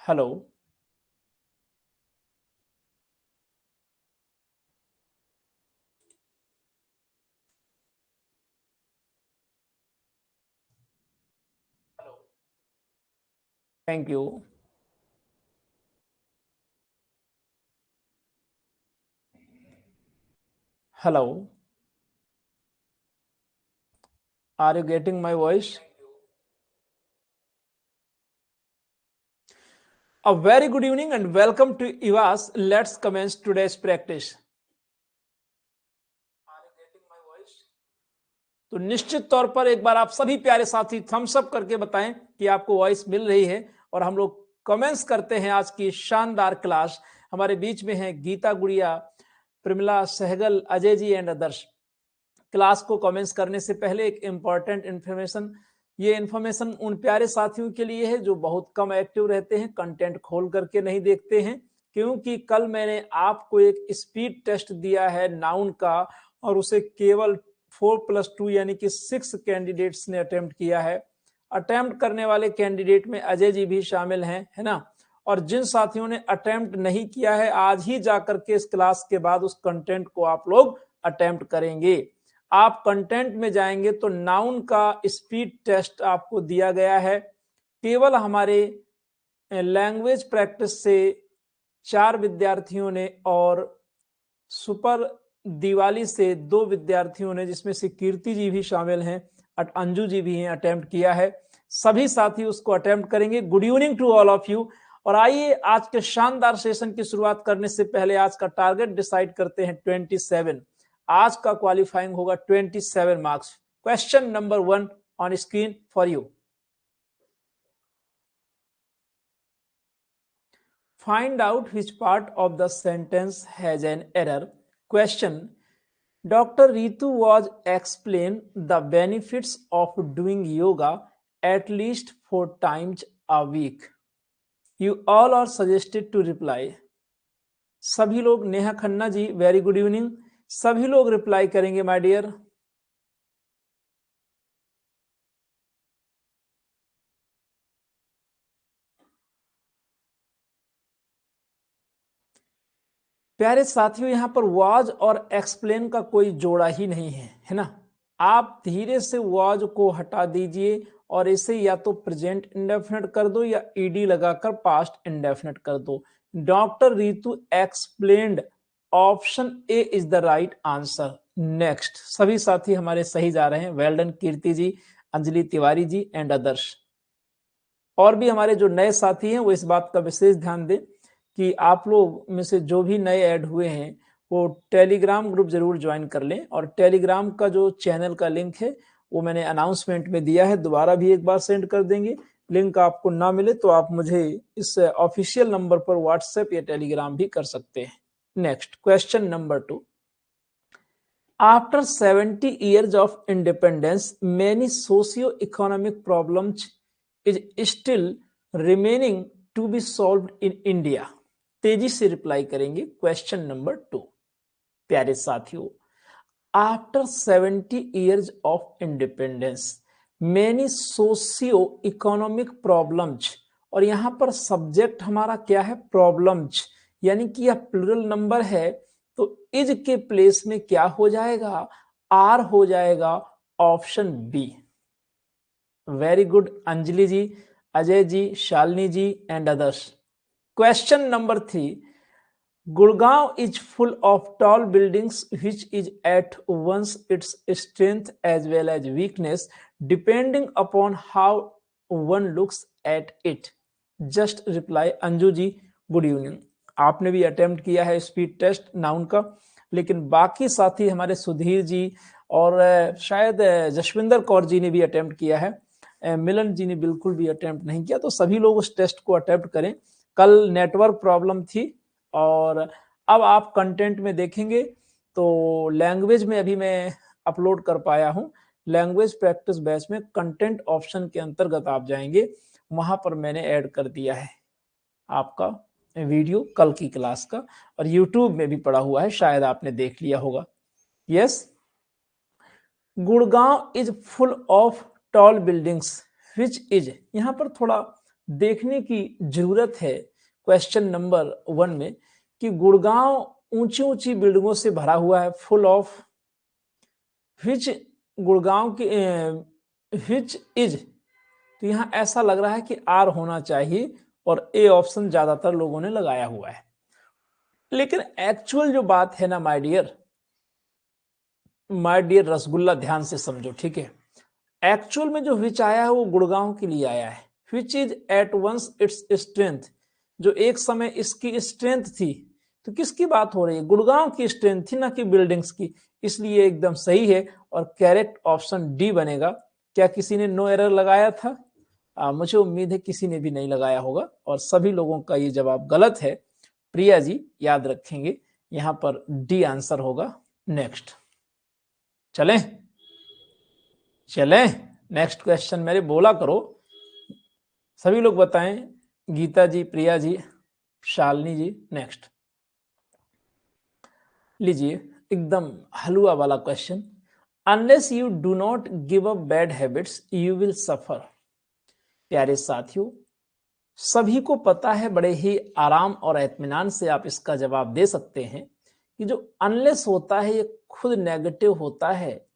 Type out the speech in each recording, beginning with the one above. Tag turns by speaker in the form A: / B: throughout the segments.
A: Hello. Thank you. Hello. Are you getting my voice? A very good evening and welcome to IVAS. Let's commence today's practice. तो निश्चित तौर पर एक बार आप सभी प्यारे साथी थम्स अप करके बताएं कि आपको वॉइस मिल रही है और हम लोग कमेंट्स करते हैं आज की शानदार क्लास। हमारे बीच में है गीता गुड़िया, प्रमिला सहगल, अजय जी एंड अदर्श। क्लास को कमेंट्स करने से पहले एक इंपॉर्टेंट इन्फॉर्मेशन, ये इन्फॉर्मेशन उन प्यारे साथियों के लिए है जो बहुत कम एक्टिव रहते हैं, कंटेंट खोल करके नहीं देखते हैं, क्योंकि कल मैंने आपको एक स्पीड टेस्ट दिया है नाउन का और उसे केवल 4+2 यानी कि 6 कैंडिडेट्स ने अटेम्प्ट किया है। अटेम्प्ट करने वाले कैंडिडेट में अजय जी भी शामिल हैं, है ना। और जिन साथियों ने अटेम्प्ट नहीं किया है, आज ही जाकर के इस क्लास के बाद उस कंटेंट को आप लोग अटेम्प्ट करेंगे। आप कंटेंट में जाएंगे तो नाउन का स्पीड टेस्ट आपको दिया गया है। केवल हमारे लैंग्वेज प्रैक्टिस से 4 विद्यार्थियों ने और सुपर दिवाली से 2 विद्यार्थियों ने, जिसमें से कीर्ति जी भी शामिल हैं, अंजू जी भी हैं, अटेम्प्ट किया है। सभी साथी उसको अटेम्प्ट करेंगे। Good evening to all of you. और आइए आज के शानदार सेशन की शुरुआत करने से पहले आज का टारगेट डिसाइड करते हैं 27। आज का क्वालिफाइंग होगा 27 marks. Question number 1 on screen for you. Find out which part of the sentence has an error. Question: Dr. Ritu was explained the benefits of doing yoga at least 4 times a week. You all are suggested to reply. सभी लोग, Neha Khanna ji very good evening, सभी लोग reply करेंगे my dear. प्यारे साथियों, यहां पर was और एक्सप्लेन का कोई जोड़ा ही नहीं है, है ना। आप धीरे से वाज को हटा दीजिए और इसे या तो प्रेजेंट इंडेफिनिट कर दो या ईडी लगाकर पास्ट इंडेफिनिट कर दो। Doctor Ritu explained, option A is the right answer. Next, सभी साथी हमारे सही जा रहे हैं। Well done Kirti ji, Anjali Tiwari ji and others. और भी हमारे जो नए साथी हैं वो इस बात का विशेष ध्यान दें कि आप लोग में से जो भी नए ऐड हुए हैं वो टेलीग्राम ग्रुप जरूर ज्वाइन कर लें। और टेलीग्राम का जो चैनल का लिंक है वो मैंने अनाउंसमेंट में दिया है, दोबारा भी एक बार सेंड कर देंगे। लिंक आपको ना मिले तो आप मुझे इस ऑफिशियल नंबर पर व्हाट्सएप या टेलीग्राम भी कर सकते हैं। Next, question number 2। After 70 years of independence, many socio-economic problems is still remaining to be solved in India. तेजी से रिप्लाई करेंगे क्वेश्चन नंबर 2। प्यारे साथियों, after 70 years of independence, many socio-economic problems, और यहां पर सब्जेक्ट हमारा क्या है? प्रॉब्लम्स, यानी कि यह प्लूरल नंबर है तो इज के प्लेस में क्या हो जाएगा? आर हो जाएगा, option B. Very good Anjali ji, Ajay ji, Shalini ji and others. Question number 3। Gurgaon is full of tall buildings which is at once its strength as well as weakness depending upon how one looks at it. Just reply Anju ji, good evening. आपने भी attempt किया है speed test noun का, लेकिन बाकी साथी हमारे सुधीर जी और शायद जशविंदर कौर जी ने भी अटेम्प्ट किया है, मिलन जी ने बिल्कुल भी अटेम्प्ट नहीं किया। तो सभी लोग उस टेस्ट को अटेम्प्ट करें। कल नेटवर्क प्रॉब्लम थी और अब आप कंटेंट में देखेंगे तो लैंग्वेज में अभी मैं अपलोड कर पाया हूं। लैंग्वेज प्रैक्टिस बैच में कंटेंट ऑप्शन के अंतर्गत आप जाएंगे, वहां पर मैंने ऐड कर दिया है आपका वीडियो कल की क्लास का, और यूट्यूब में भी पड़ा हुआ है, शायद आपने देख लिया होगा। Yes, Gurgaon is full of tall buildings which is, यहां पर थोड़ा देखने की जरूरत है क्वेश्चन नंबर 1 में कि गुड़गांव ऊंची ऊंची बिल्डिंगों से भरा हुआ है, फुल ऑफ विच गुड़गांव की विच इज, तो यहां ऐसा लग रहा है कि आर होना चाहिए और ए ऑप्शन ज्यादातर लोगों ने लगाया हुआ है। लेकिन एक्चुअल जो बात है ना माय डियर रसगुल्ला, ध्यान से समझो, ठीक है। एक्चुअल में जो विच आया है वो गुड़गांव के लिए आया है। Which is at once its strength, जो एक समय इसकी स्ट्रेंथ थी। तो किसकी बात हो रही है? गुड़गांव की स्ट्रेंथ थी, ना कि बिल्डिंग्स की। इसलिए एकदम सही है और करेक्ट ऑप्शन डी बनेगा। क्या किसी ने नो एरर लगाया था? मुझे उम्मीद है किसी ने भी नहीं लगाया होगा और सभी लोगों का ये जवाब गलत है। प्रिया जी याद रखेंगे, यहां पर डी आंसर होगा। नेक्स्ट चलें चलें, नेक्स्ट क्वेश्चन मेरे बोला करो, सभी लोग बताएं। गीता जी, प्रिया जी, शालिनी जी। नेक्स्ट लीजिए, एकदम हलवा वाला question. Unless you do not give up bad habits you will suffer. प्यारे साथियों, सभी को पता है, बड़े ही आराम और इत्मीनान से आप इसका जवाब दे सकते हैं कि जो अनलेस होता है ये खुद नेगेटिव होता है,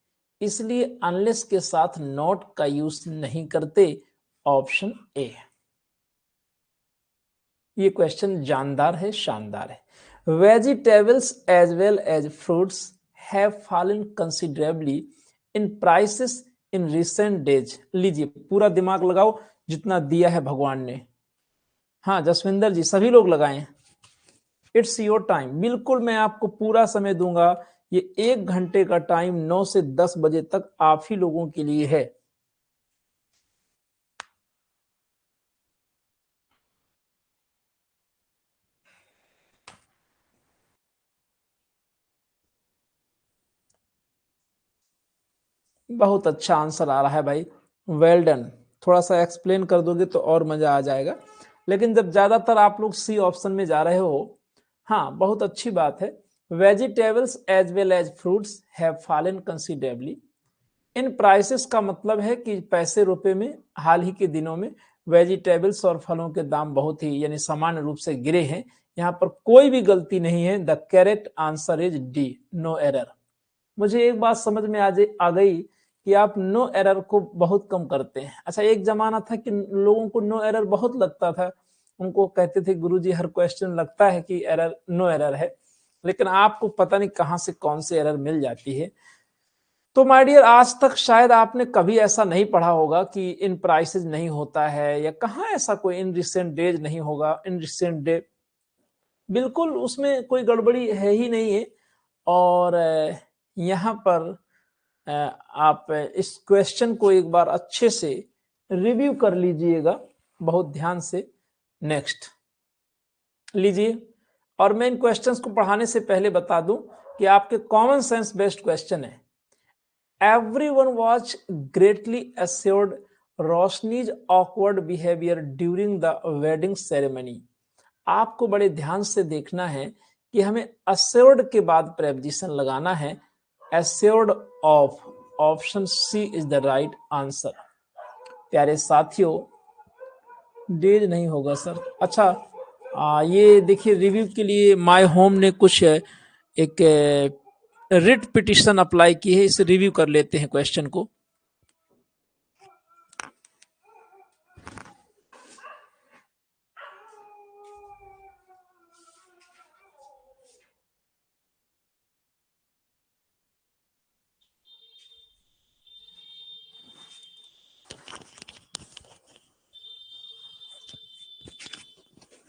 A: इसलिए अनलेस के साथ नॉट का यूज नहीं करते। Option A. ये क्वेश्चन जानदार है, शानदार है। Vegetables as well as fruits have fallen considerably in prices in recent days. लीजिए पूरा दिमाग लगाओ जितना दिया है भगवान ने। हाँ जसविंदर जी, सभी लोग लगाएं। It's your time. बिल्कुल मैं आपको पूरा समय दूंगा। ये 1 घंटे का टाइम 9 से 10 बजे तक आप ही लोगों के लिए है। बहुत अच्छा आंसर आ रहा है भाई, वेल डन। थोड़ा सा एक्सप्लेन कर दोगे तो और मजा आ जाएगा, लेकिन जब ज्यादातर आप लोग सी ऑप्शन में जा रहे हो, हाँ बहुत अच्छी बात है। Vegetables as well as fruits have fallen considerably in prices का मतलब है कि पैसे रुपए में हाल ही के दिनों में वेजिटेबल्स और फलों के दाम बहुत ही यानी सामान्य रूप से गिरे हैं। यहाँ पर कोई भी गलती नहीं है। The correct answer is D, no error. मुझे एक बात समझ में आ गई कि आप नो एरर को बहुत कम करते हैं। अच्छा, एक जमाना था कि लोगों को नो एरर बहुत लगता था, उनको कहते थे गुरुजी हर क्वेश्चन लगता है कि एरर, नो एरर है, लेकिन आपको पता नहीं कहां से कौन सी एरर मिल जाती है। तो माय डियर, आज तक शायद आपने कभी ऐसा नहीं पढ़ा होगा कि इन प्राइसेस नहीं होता है, या कहाँ ऐसा कोई इन रिसेंट डेज नहीं होगा, इन रिसेंट डे बिल्कुल उसमें कोई गड़बड़ी है ही नहीं है। और यहाँ पर आप इस क्वेश्चन को एक बार अच्छे से रिव्यू कर लीजिएगा बहुत ध्यान से। नेक्स्ट लीजिए, और मैं इन क्वेश्चंस को पढ़ाने से पहले बता दूं कि आपके कॉमन सेंस बेस्ड क्वेश्चन है। Everyone was greatly assured Roshni's awkward behavior during the wedding ceremony। आपको बड़े ध्यान से देखना है कि हमें assured के बाद preposition लगाना है। assured of, option C is the right answer. प्यारे साथियों, डेज नहीं होगा सर। अच्छा, ये देखिए रिव्यू के लिए माय होम ने कुछ एक रिट पिटिशन अप्लाई की है, इसे रिव्यू कर लेते हैं क्वेश्चन को।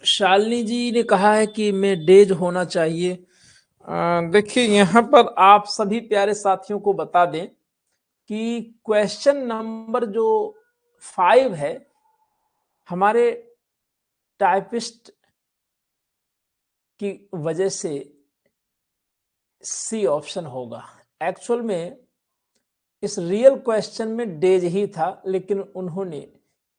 A: शालिनी जी ने कहा है कि मैं डेज होना चाहिए। देखिए यहाँ पर आप सभी प्यारे साथियों को बता दें कि क्वेश्चन नंबर जो 5 है हमारे टाइपिस्ट की वजह से सी ऑप्शन होगा। एक्चुअल में इस रियल क्वेश्चन में डेज ही था, लेकिन उन्होंने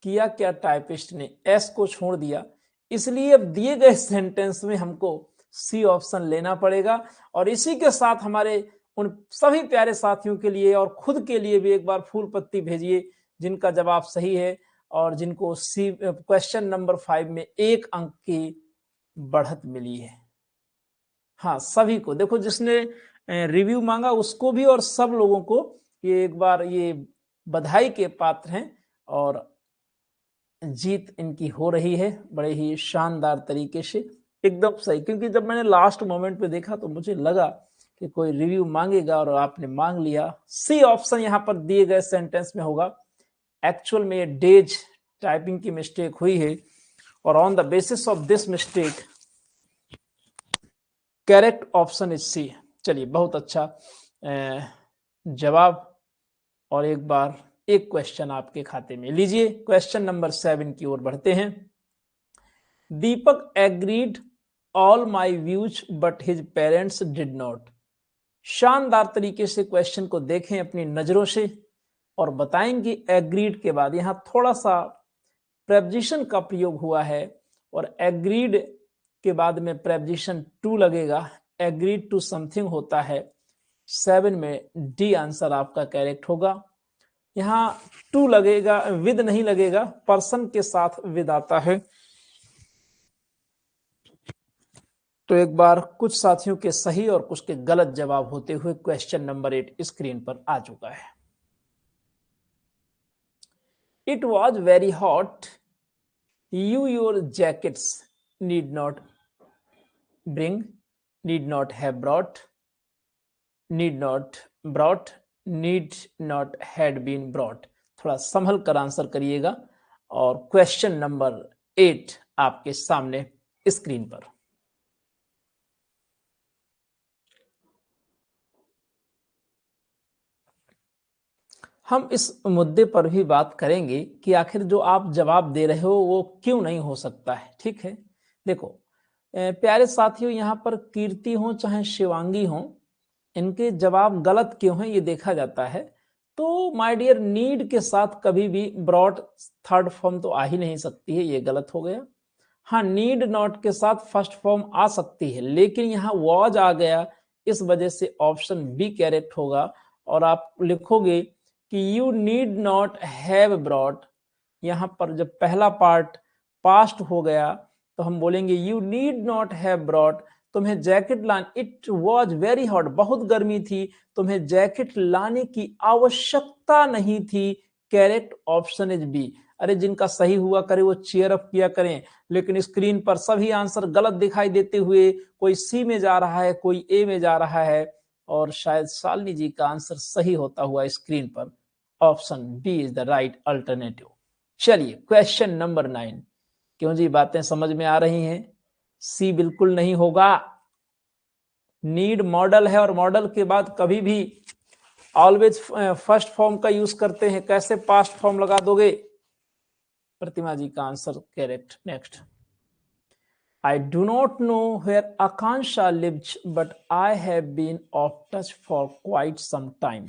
A: किया क्या, टाइपिस्ट ने एस को छोड़ दिया, इसलिए अब दिए गए सेंटेंस में हमको सी ऑप्शन लेना पड़ेगा। और इसी के साथ हमारे उन सभी प्यारे साथियों के लिए और खुद के लिए भी एक बार फूल पत्ती भेजिए जिनका जवाब सही है। और जिनको सी क्वेश्चन नंबर 5 में 1 अंक की बढ़त मिली है। हाँ, सभी को देखो, जिसने रिव्यू मांगा उसको भी और सब लोगों को ये एक बार ये बधाई के पात्र हैं और जीत इनकी हो रही है बड़े ही शानदार तरीके से, एकदम सही। क्योंकि जब मैंने लास्ट मोमेंट पे देखा तो मुझे लगा कि कोई रिव्यू मांगेगा और आपने मांग लिया। सी ऑप्शन यहाँ पर दिए गए सेंटेंस में होगा। एक्चुअल में ये डेज टाइपिंग की मिस्टेक हुई है और on the basis of this mistake correct option is C. चलिए, बहुत अच्छा जवाब। और एक बार एक क्वेश्चन आपके खाते में लीजिए। क्वेश्चन नंबर 7 की ओर बढ़ते हैं। Deepak agreed all my views but his parents did not. शानदार तरीके से क्वेश्चन को देखें अपनी नजरों से और बताएंगे एग्रीड के बाद यहां थोड़ा सा प्रेपोजिशन का प्रयोग हुआ है और एग्रीड के बाद में प्रेपोजिशन टू लगेगा। एग्रीड टू समथिंग होता है। 7 में डी आंसर आपका करेक्ट होगा। यहाँ टू लगेगा, विद नहीं लगेगा, पर्सन के साथ विद आता है। तो एक बार कुछ साथियों के सही और कुछ के गलत जवाब होते हुए क्वेश्चन नंबर 8 स्क्रीन पर आ चुका है। It was very hot, you your jackets need not bring, need not have brought, need not brought, need not had been brought. थोड़ा संभल कर आंसर करिएगा। और क्वेश्चन नंबर 8 आपके सामने स्क्रीन पर। हम इस मुद्दे पर भी बात करेंगे कि आखिर जो आप जवाब दे रहे हो वो क्यों नहीं हो सकता है। ठीक है, देखो प्यारे साथियों, यहाँ पर कीर्ति हो चाहे शिवांगी हो, इनके जवाब गलत क्यों हैं ये देखा जाता है। तो माय डियर, नीड के साथ कभी भी ब्रॉट थर्ड फॉर्म तो आ ही नहीं सकती है, ये गलत हो गया। हाँ, नीड नॉट के साथ फर्स्ट फॉर्म आ सकती है, लेकिन यहाँ वॉज आ गया, इस वजह से ऑप्शन बी करेक्ट होगा। और आप लिखोगे कि you need not have brought. यहाँ पर जब पहला पार्ट पास्ट हो गया तो हम बोलेंगे you need not have brought. तुम्हें जैकेट लाने, इट वॉज वेरी हॉट, बहुत गर्मी थी, तुम्हें जैकेट लाने की आवश्यकता नहीं थी। Correct option is B. अरे जिनका सही हुआ करे वो चीयर अप किया करें, लेकिन स्क्रीन पर सभी आंसर गलत दिखाई देते हुए कोई सी में जा रहा है, कोई ए में जा रहा है, और शायद शालिनी जी का आंसर सही होता हुआ स्क्रीन पर option B is the right alternative. चलिए क्वेश्चन नंबर 9। क्यों जी, बातें समझ में आ रही हैं? सी बिल्कुल नहीं होगा। नीड मॉडल है और मॉडल के बाद कभी भी ऑलवेज फर्स्ट फॉर्म का यूज करते हैं, कैसे पास्ट फॉर्म लगा दोगे? प्रतिमा जी का answer correct. Next, I do not know where Akansha lives, but I have been off touch for quite some time.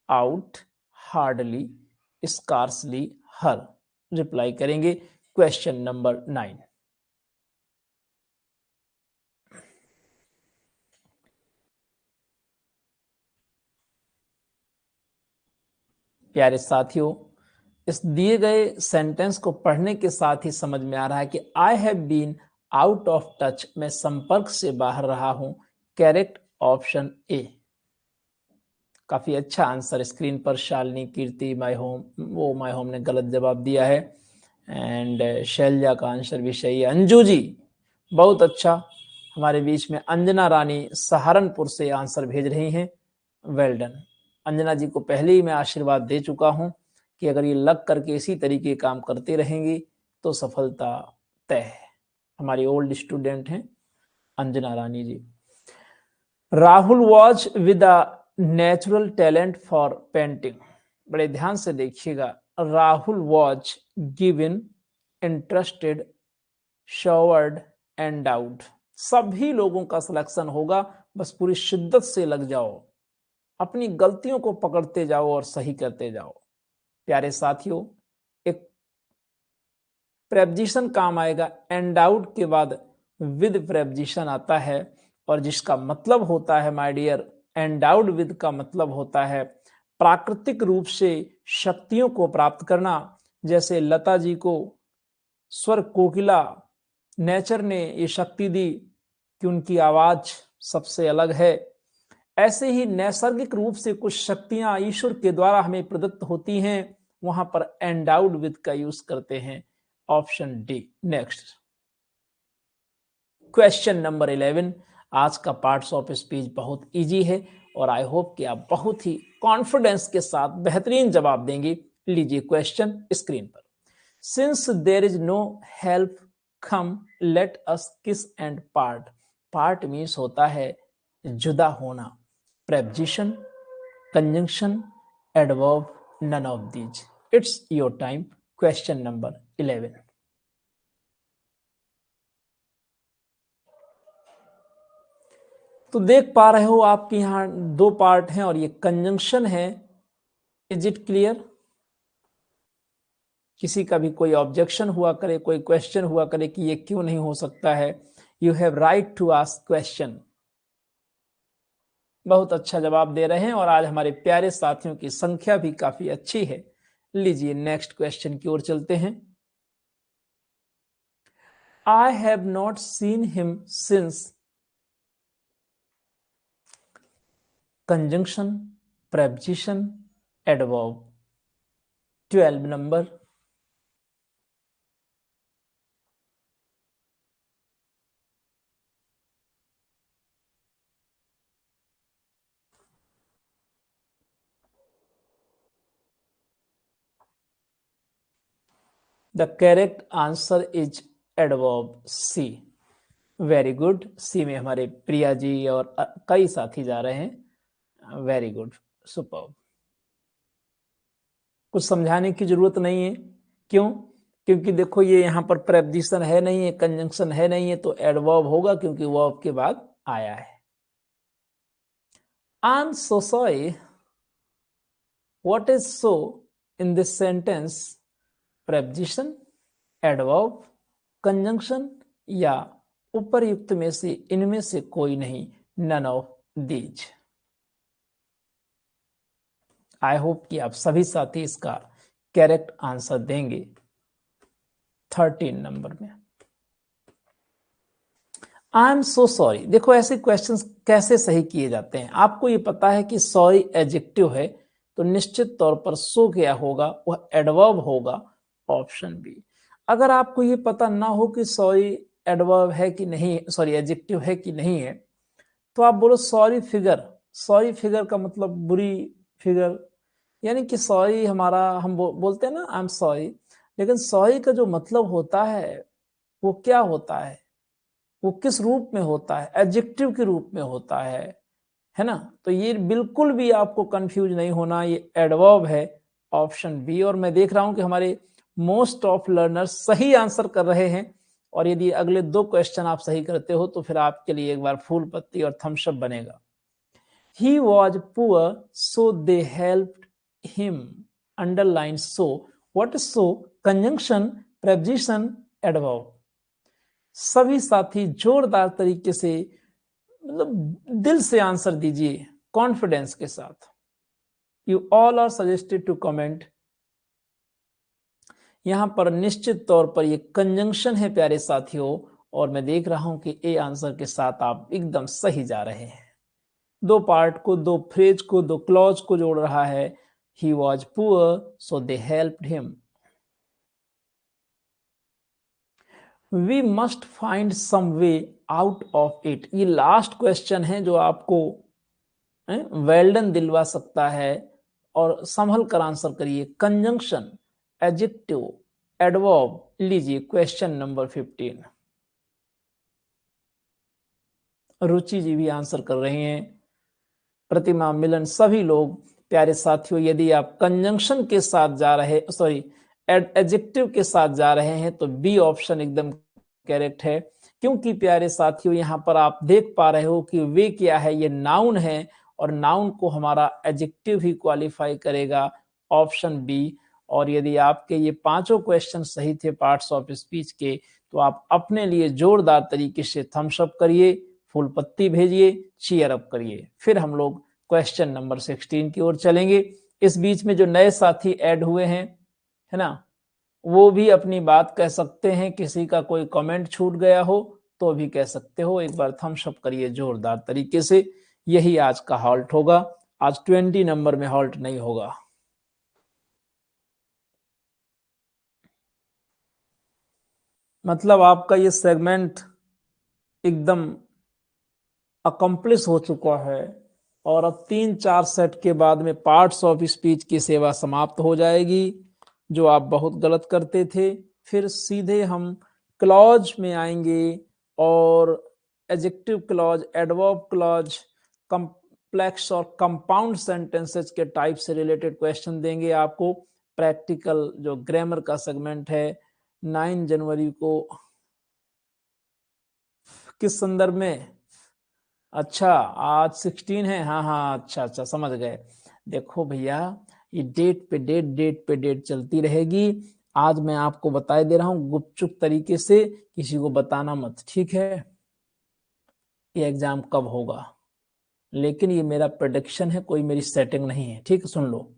A: Out, hardly, scarcely, her. Reply करेंगे question number 9। प्यारे साथियों, इस दिए गए सेंटेंस को पढ़ने के साथ ही समझ में आ रहा है कि I have been out of touch, मैं संपर्क से बाहर रहा हूं। Correct option A. काफी अच्छा आंसर स्क्रीन पर शालिनी, कीर्ति, माय होम, वो माय होम ने गलत जवाब दिया है। एंड शैलजा का आंसर भी सही है। अंजू जी बहुत अच्छा, हमारे बीच में अंजना रानी सहारनपुर से आंसर भेज रही हैं। Well done. अंजना जी को पहले ही मैं आशीर्वाद दे चुका हूं कि अगर ये लग करके इसी तरीके काम करते रहेंगी तो सफलता तय है। हमारी ओल्ड स्टूडेंट हैं Anjana Rani ji. Rahul was with a natural talent for painting. बड़े ध्यान से देखिएगा। Rahul was given, interested, showered, endowed. सभी लोगों का सिलेक्शन होगा, बस पूरी शिद्दत से लग जाओ, अपनी गलतियों को पकड़ते जाओ और सही करते जाओ। प्यारे साथियों, एक प्रेपोजिशन काम आएगा, एंडाउड के बाद विद प्रेपोजिशन आता है, और जिसका मतलब होता है माय डियर, एंडाउड विद का मतलब होता है प्राकृतिक रूप से शक्तियों को प्राप्त करना, जैसे लता जी को स्वर कोकिला नेचर ने ये शक्ति दी कि उनकी आवाज सबसे अलग है, ऐसे ही नैसर्गिक रूप से कुछ शक्तियां ईश्वर के द्वारा हमें प्रदत्त होती हैं, वहां पर एंडाउड विद का यूज करते हैं। Option D. Next question number 11। आज का पार्ट्स ऑफ स्पीच बहुत इजी है और आई होप कि आप बहुत ही कॉन्फिडेंस के साथ बेहतरीन जवाब देंगे। लीजिए क्वेश्चन स्क्रीन पर। Since there is no help come let us kiss and part. Part means होता है जुदा होना। preposition, conjunction, adverb, none of these. It's your time. Question number 11. तो देख पा रहे हो आपके यहां दो पार्ट हैं और ये कंजंक्शन है। Is it clear? किसी का भी कोई ऑब्जेक्शन हुआ करे, कोई क्वेश्चन हुआ करे कि ये क्यों नहीं हो सकता है, you have right to ask question. बहुत अच्छा जवाब दे रहे हैं और आज हमारे प्यारे साथियों की संख्या भी काफी अच्छी है। लीजिए नेक्स्ट क्वेश्चन की ओर चलते हैं। I have not seen him since conjunction, preposition, adverb. 12 number. The correct answer is adverb C. Very good. C में हमारे प्रिया जी और कई साथी जा रहे हैं। Very good, super. कुछ समझाने की जरूरत नहीं है। क्यों? क्योंकि देखो ये यहाँ पर प्रेपोजिशन है नहीं है, कंजंक्शन है नहीं है, तो एडवर्ब होगा क्योंकि वर्ब के बाद आया है। I'm so sorry. What is so in this sentence? preposition, adverb, conjunction या उपरयुक्त में से इनमें से कोई नहीं, none of these. I hope कि आप सभी साथी इसका करेक्ट आंसर देंगे। 13 नंबर में आई एम सो सॉरी। देखो ऐसे क्वेश्चंस कैसे सही किए जाते हैं। आपको ये पता है कि सॉरी एडजेक्टिव है तो निश्चित तौर पर सो क्या होगा, वह एडवर्ब होगा। Option B. अगर आपको ये पता ना हो कि सॉरी एडवर्ब है कि नहीं, सॉरी एडजेक्टिव है कि नहीं है, तो आप बोलो सॉरी फिगर। सॉरी फिगर का मतलब बुरी फिगर, यानी कि सॉरी हमारा हम बोलते हैं ना आई एम सॉरी, लेकिन सॉरी का जो मतलब होता है वो क्या होता है, वो किस रूप में होता है, एडजेक्टिव के रूप में होता है ना। तो ये बिल्कुल भी आपको कंफ्यूज नहीं होना, ये एडवर्ब है। Option B. और मैं देख रहा हूं कि हमारे मोस्ट ऑफ लर्नर्स सही आंसर कर रहे हैं और यदि अगले दो क्वेश्चन आप सही करते हो तो फिर आपके लिए एक बार फूल पत्ती और थम्सअप बनेगा। He was poor so they helped him. Underline so. What is so? Conjunction, preposition, adverb. सभी साथी जोरदार तरीके से मतलब दिल से आंसर दीजिए कॉन्फिडेंस के साथ। You all are suggested to comment. यहां पर निश्चित तौर पर ये कंजंक्शन है प्यारे साथियों, और मैं देख रहा हूं कि ए आंसर के साथ आप एकदम सही जा रहे हैं। दो पार्ट को, दो फ्रेज को, दो क्लॉज को जोड़ रहा है। He was poor so they helped him. We must find some way out of it. ये लास्ट क्वेश्चन है जो आपको वेल्डन दिलवा सकता है, और संभल कर आंसर करिए। Conjunction, adjective, adverb. लीजिए क्वेश्चन नंबर 15। रुचि जी भी आंसर कर रही हैं, प्रतिमा, मिलन, सभी लोग। प्यारे साथियों यदि आप कंजंक्शन के साथ जा रहे, सॉरी एडजेक्टिव के साथ जा रहे हैं तो बी ऑप्शन एकदम करेक्ट है। क्योंकि प्यारे साथियों यहां पर आप देख पा रहे हो कि वे क्या है, ये नाउन है और नाउन को हमारा एडजेक्टिव ही क्वालिफाई करेगा। Option B. और यदि आपके ये पांचों क्वेश्चन सही थे पार्ट्स ऑफ स्पीच के, तो आप अपने लिए जोरदार तरीके से थम्स अप करिए, फूल पत्ती भेजिए, चीयर अप करिए। फिर हम लोग क्वेश्चन नंबर 16 की ओर चलेंगे। इस बीच में जो नए साथी ऐड हुए हैं, है ना, वो भी अपनी बात कह सकते हैं। किसी का कोई कमेंट छूट गया हो तो भी कह सकते हो। एक बार थम्स अप करिए जोरदार तरीके से। यही आज का हॉल्ट होगा। आज 20 नंबर में हॉल्ट नहीं होगा। मतलब आपका ये सेगमेंट एकदम अकम्प्लिश हो चुका है और अब 3-4 सेट के बाद में पार्ट्स ऑफ स्पीच की सेवा समाप्त हो जाएगी, जो आप बहुत गलत करते थे। फिर सीधे हम क्लॉज में आएंगे और adjective clause, adverb clause, complex और कंपाउंड सेंटेंसेस के टाइप से रिलेटेड क्वेश्चन देंगे आपको। प्रैक्टिकल जो ग्रामर का सेगमेंट है 9 जनवरी को। किस संदर्भ में? अच्छा, आज 16 है। हाँ हाँ, अच्छा अच्छा, समझ गए। देखो भैया, ये डेट पे डेट, डेट पे डेट चलती रहेगी। आज मैं आपको बताए दे रहा हूँ गुपचुप तरीके से, किसी को बताना मत, ठीक है? ये एग्जाम कब होगा, लेकिन ये मेरा प्रेडिक्शन है, कोई मेरी सेटिंग नहीं है, ठीक है? सुन लो।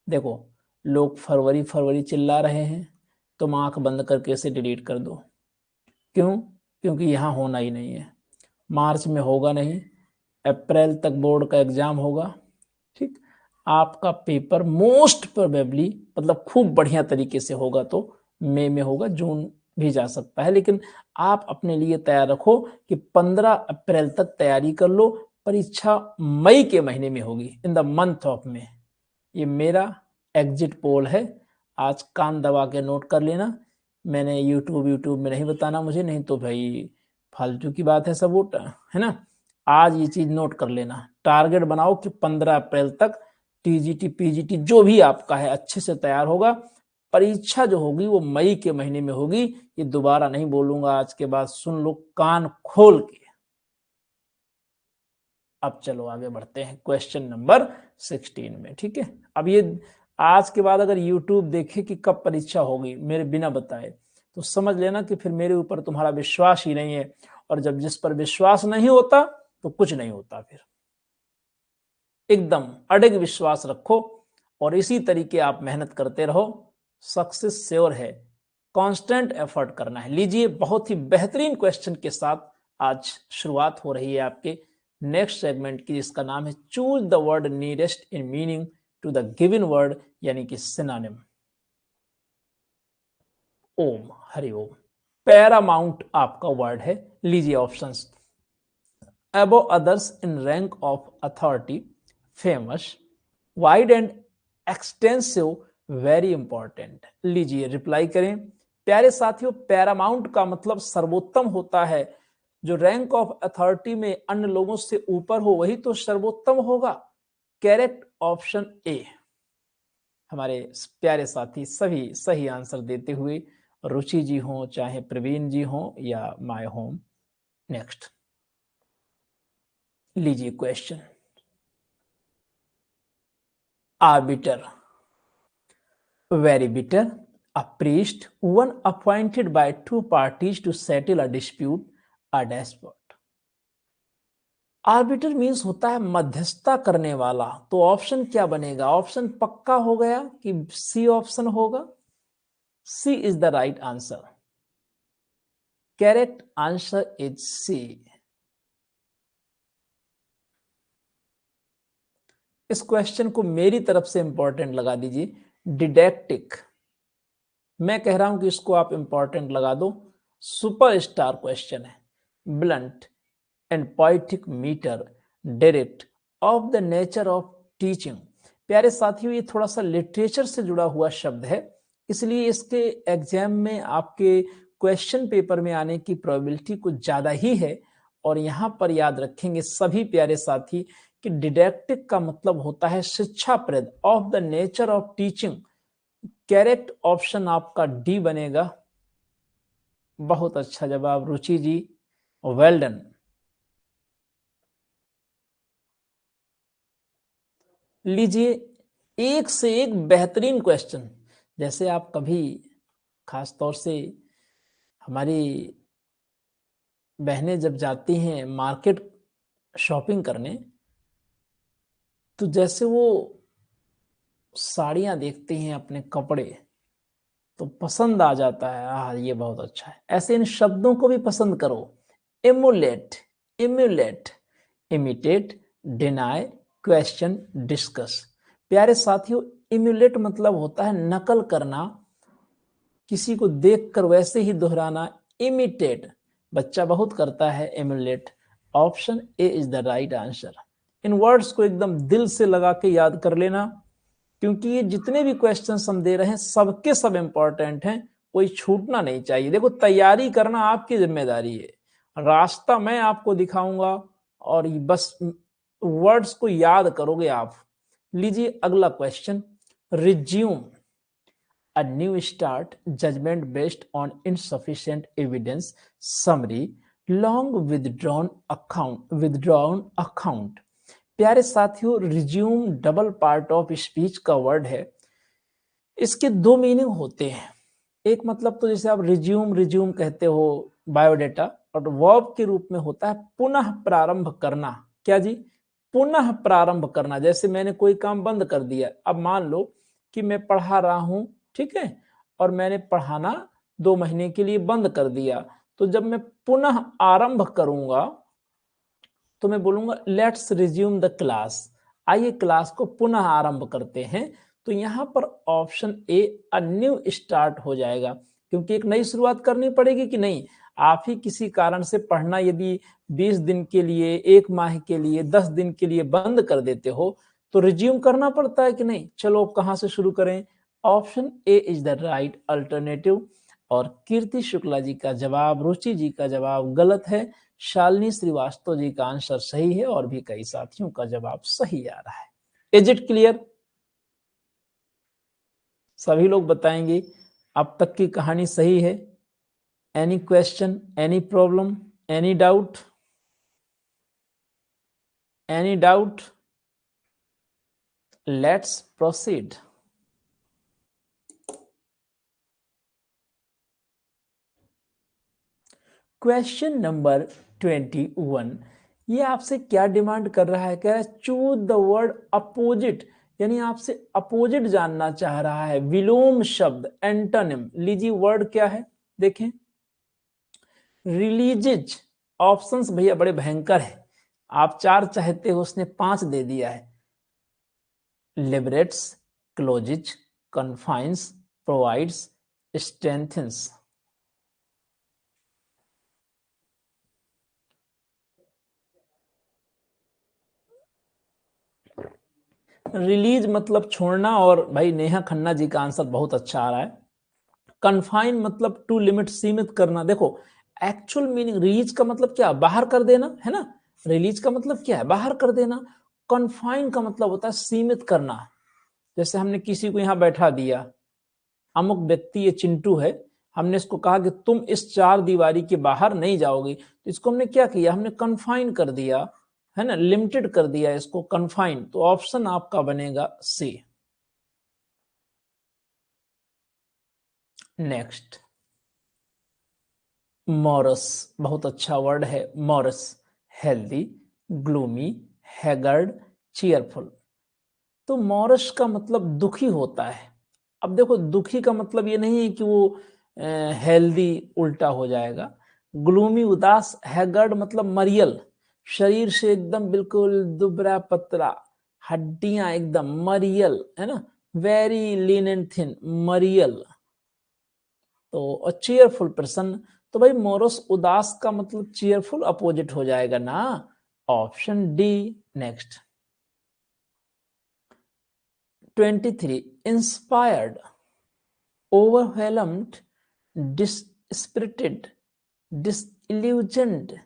A: देखो, लोग फरवरी फरवरी चिल्ला रहे हैं, तुम आंख बंद करके इसे डिलीट कर दो। क्यों? क्योंकि यहाँ होना ही नहीं है। मार्च में होगा नहीं, अप्रैल तक बोर्ड का एग्जाम होगा, ठीक? आपका पेपर मोस्ट प्रोबेबली, मतलब खूब बढ़िया तरीके से होगा तो मई में होगा, जून भी जा सकता है। लेकिन आप अपने लिए तैयार रखो कि 15 अप्रैल तक तैयारी कर लो। परीक्षा मई के महीने में होगी, इन द मंथ ऑफ में। ये मेरा एग्जिट पोल है। आज कान दबा के नोट कर लेना। मैंने यूट्यूब में नहीं बताना मुझे, नहीं तो भाई फालतू की बात है सब, वो है ना। आज ये चीज नोट कर लेना, टारगेट बनाओ कि 15 अप्रैल तक टीजीटी पीजीटी जो भी आपका है अच्छे से तैयार होगा। परीक्षा जो होगी वो मई के महीने में होगी। ये दोबारा नहीं बोलूंगा आज के बाद, सुन लो कान खोल के। अब चलो आगे बढ़ते हैं क्वेश्चन नंबर 16 में, ठीक है? अब ये आज के बाद अगर यूट्यूब देखे कि कब परीक्षा होगी मेरे बिना बताए, तो समझ लेना कि फिर मेरे ऊपर तुम्हारा विश्वास ही नहीं है। और जब जिस पर विश्वास नहीं होता तो कुछ नहीं होता। फिर एकदम अडिग विश्वास रखो और इसी तरीके आप मेहनत करते रहो, सक्सेस श्योर है। कांस्टेंट एफर्ट करना है। लीजिए, बहुत ही बेहतरीन क्वेश्चन के साथ आज शुरुआत हो रही है आपके नेक्स्ट सेगमेंट की, जिसका नाम है choose the word nearest in meaning to the given word, यानी कि सिनोनिम। ओम, हरि ओम। पैरामाउंट आपका वर्ड है। लीजिए options: above others in rank of authority, famous, wide and extensive, very important। लीजिए रिप्लाई करें। प्यारे साथियों, पैरामाउंट का मतलब सर्वोत्तम होता है। जो रैंक ऑफ अथॉरिटी में अन्य लोगों से ऊपर हो वही तो सर्वोत्तम होगा। करेक्ट ऑप्शन ए। हमारे प्यारे साथी सभी सही आंसर देते हुए, रुचि जी हो चाहे प्रवीण जी हो या माय होम। नेक्स्ट लीजिए question. Arbiter, very bitter, a priest, one appointed by two parties to settle a dispute, a despot। Arbiter means होता है मध्यस्थता करने वाला। तो ऑप्शन क्या बनेगा? ऑप्शन पक्का हो गया कि सी ऑप्शन होगा। C is the right answer. Correct answer is C. इस क्वेश्चन को मेरी तरफ से इंपॉर्टेंट लगा दीजिए। डिडैक्टिक, मैं कह रहा हूं कि इसको आप इंपॉर्टेंट लगा दो। सुपरस्टार क्वेश्चन है। Blunt and poetic meter, direct, of the nature of teaching. प्यारे साथियों, ये थोड़ा सा लिटरेचर से जुड़ा हुआ शब्द है, इसलिए इसके एग्जाम में आपके क्वेश्चन पेपर में आने की प्रोबेबिलिटी कुछ ज्यादा ही है। और यहां पर याद रखेंगे सभी प्यारे साथी कि डिडैक्टिक का मतलब होता है शिक्षाप्रद, of the nature of teaching. Correct option आपका डी बनेगा। बहुत अच्छा जवाब रुचि जी, वेल डन। लीजिए, एक से एक बेहतरीन क्वेश्चन। जैसे आप कभी, खास तौर से हमारी बहनें जब जाती हैं मार्केट शॉपिंग करने, तो जैसे वो साड़ियां देखती हैं, अपने कपड़े, तो पसंद आ जाता है, ये बहुत अच्छा है। ऐसे इन शब्दों को भी पसंद करो। Emulate, emulate, imitate, deny, question, discuss. प्यारे साथियों, इम्यूलेट मतलब होता है नकल करना, किसी को देखकर वैसे ही दोहराना। इमिटेट बच्चा बहुत करता है, emulate. Option A is the right answer. इन वर्ड्स को एकदम दिल से लगा के याद कर लेना, क्योंकि ये जितने भी क्वेश्चंस हम दे रहे हैं सबके सब इंपॉर्टेंट हैं, कोई छूटना नहीं चाहिए। देखो, तैयारी करना आपकी जिम्मेदारी है, रास्ता मैं आपको दिखाऊंगा और बस वर्ड्स को याद करोगे आप। लीजिए अगला question. Resume, a new start, judgment based on insufficient evidence, summary, long withdrawn account। प्यारे साथियों, resume double part of speech का वर्ड है। इसके दो मीनिंग होते हैं। एक मतलब तो जैसे आप रिज्यूम रिज्यूम कहते हो बायोडेटा, और वर्ब के रूप में होता है पुनः प्रारंभ करना। क्या जी? पुनः प्रारंभ करना। जैसे मैंने कोई काम बंद कर दिया, अब मान लो कि मैं पढ़ा रहा हूं, ठीक है, और मैंने पढ़ाना 2 महीने के लिए बंद कर दिया, तो जब मैं पुनः आरंभ करूंगा तो मैं बोलूंगा लेट्स रिज्यूम द क्लास, आइए क्लास को पुनः आरंभ करते हैं। तो यहां पर option A a new start हो जाएगा, क्योंकि एक नई शुरुआत करनी पड़ेगी कि नहीं। आप ही किसी कारण से पढ़ना यदि 20 दिन के लिए, 1 माह के लिए, 10 दिन के लिए बंद कर देते हो, तो रिज्यूम करना पड़ता है कि नहीं। चलो कहां से शुरू करें। Option A is the right alternative. और कीर्ति शुक्ला जी का जवाब, रुचि जी का जवाब गलत है। शालिनी श्रीवास्तव जी का आंसर सही है, और भी कई साथियों का जवाब सही आ रहा है। Is it clear? सभी लोग बताएंगे अब तक की कहानी सही है। Any question, any problem, any doubt? Any doubt? Let's proceed. Question number 21, ये आपसे क्या डिमांड कर रहा है? कह रहा है चूज द वर्ड अपोजिट, यानी आपसे अपोजिट जानना चाह रहा है। विलोम शब्द, एंटोनिम। लीजिए वर्ड क्या है, देखें। रिलीजिज। ऑप्शंस भैया बड़े भयंकर है, आप 4 चाहते हो, उसने 5 दे दिया है। Liberates, closes, confines, provides, strengthens. Release मतलब छोड़ना, और भाई नेहा खन्ना जी का आंसर बहुत अच्छा आ रहा है। कन्फाइन मतलब टू लिमिट, सीमित करना। देखो एक्चुअल मीनिंग रिलीज का मतलब क्या, बाहर कर देना है ना। रिलीज का मतलब क्या है, बाहर कर देना। कन्फाइन का मतलब होता है सीमित करना। जैसे हमने किसी को यहां बैठा दिया, अमुक व्यक्ति ये चिंटू है, हमने इसको कहा कि तुम इस 4 दीवारी के बाहर नहीं जाओगे, तो इसको हमने क्या किया, हमने कन्फाइन कर दिया, है ना, लिमिटेड कर दिया इसको, कन्फाइन। तो ऑप्शन आपका बनेगा सी। नेक्स्ट, मॉरस, बहुत अच्छा वर्ड है morose. Healthy, gloomy, haggard, cheerful. तो मॉरस का मतलब दुखी होता है। अब देखो दुखी का मतलब ये नहीं है कि वो हेल्दी उल्टा हो जाएगा। ग्लूमी उदास, हैगर्ड मतलब मरियल, शरीर से एकदम बिल्कुल दुबरा पतला, हड्डियां एकदम मरियल, है ना। वेरी लीन एंड थिन, मरियल। तो चीयरफुल पर्सन, तो भाई मोरस उदास का मतलब चीयरफुल अपोजिट हो जाएगा ना, option D. Next, 23, inspired, overwhelmed, dispirited, disillusioned,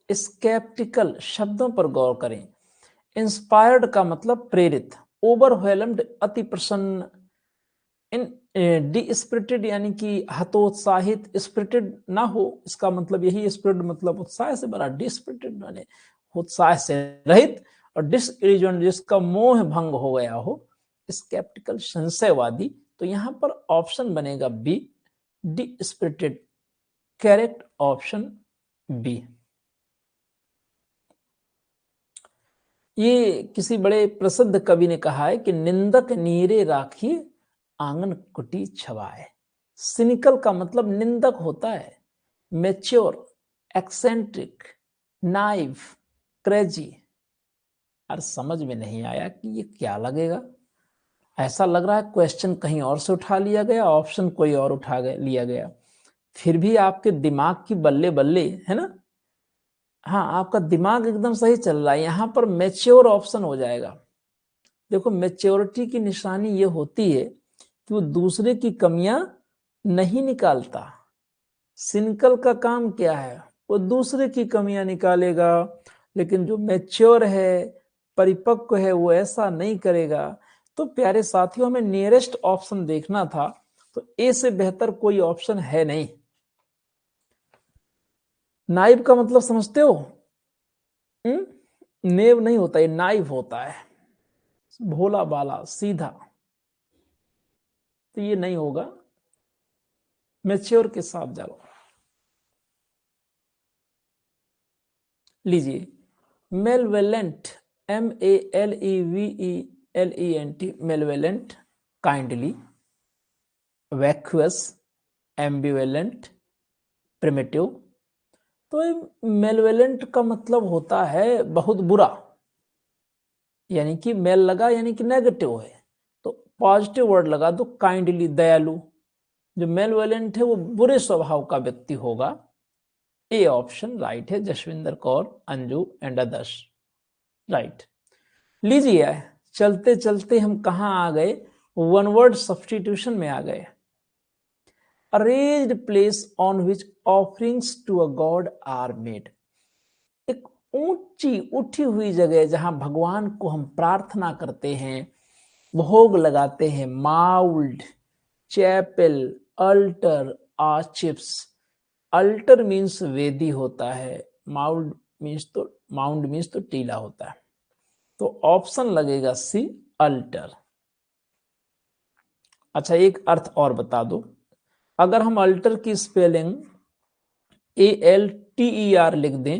A: sceptical. शब्दों पर गौर करें। इंस्पायर्ड का मतलब प्रेरित, ओवरवेलम्ड अति प्रसन्न, इन डिस्पिरिटेड यानी कि हतोत्साहित, स्पिरिटेड ना हो, इसका मतलब यही, स्पिरिट मतलब उत्साह से भरा, डिस्पिरिटेड माने उत्साह से रहित, और डिसइल्यूजन जिसका मोह भंग हो गया हो, स्केप्टिकल संशयवादी। तो यहां पर ऑप्शन बनेगा B, dispirited. Correct option B. ये किसी बड़े प्रसिद्ध कवि ने कहा है कि निंदक नीरे राखी, आंगन कुटी छवाए। सिनिकल का मतलब निंदक होता है, मैच्योर, एक्सेंट्रिक, नाइव, क्रेजी। और समझ में नहीं आया कि ये क्या लगेगा। ऐसा लग रहा है क्वेश्चन कहीं और से उठा लिया गया, ऑप्शन कोई और उठा लिया गया। फिर भी आपके दिमाग की बल्ले बल्ले है ना। हाँ, आपका दिमाग एकदम सही चल रहा है। यहाँ पर मैच्योर ऑप्शन हो जाएगा। देखो, मैच्योरिटी की निशानी ये होती है कि वो दूसरे की कमियां नहीं निकालता। सिनिकल का काम क्या है, वो दूसरे की कमियां निकालेगा। लेकिन जो मैच्योर है, परिपक्व है, वो ऐसा नहीं करेगा। तो प्यारे साथियों, हमें नियरेस्ट ऑप्शन देखना था, तो ए से बेहतर कोई ऑप्शन है नहीं। नाइब का मतलब समझते हो? नेव नहीं होता, ये नाइव होता है, भोला बाला सीधा। तो ये नहीं होगा, मैच्योर के साथ जाओ। लीजिए, मेलवेलेंट, MELEVELENT, मेलवेलेंट, काइंडली, वैक्यूअस, एम्बिवेलेंट, प्रिमिटिव। तो मेलवेलेंट का मतलब होता है बहुत बुरा, यानी कि मेल लगा यानी कि नेगेटिव है, तो पॉजिटिव वर्ड लगा दो, काइंडली, दयालु। जो मेलवेलेंट है वो बुरे स्वभाव का व्यक्ति होगा। ए ऑप्शन राइट है, Jasvinder Kaur, Anju and others, right. लीजिए, चलते चलते हम कहां आ गए, वन वर्ड सब्सटीट्यूशन में आ गए। A raised place on which offerings to a god are made। एक ऊंची उठी हुई जगह जहां भगवान को हम प्रार्थना करते हैं, भोग लगाते हैं। माउल्ड, चैपल, अल्टर, आर्चिप्स। अल्टर मीन्स वेदी होता है, माउंड मीन्स तो टीला होता है। तो ऑप्शन लगेगा सी, अल्टर। अच्छा, एक अर्थ और बता दो। अगर हम अल्टर की स्पेलिंग ALTER लिख दें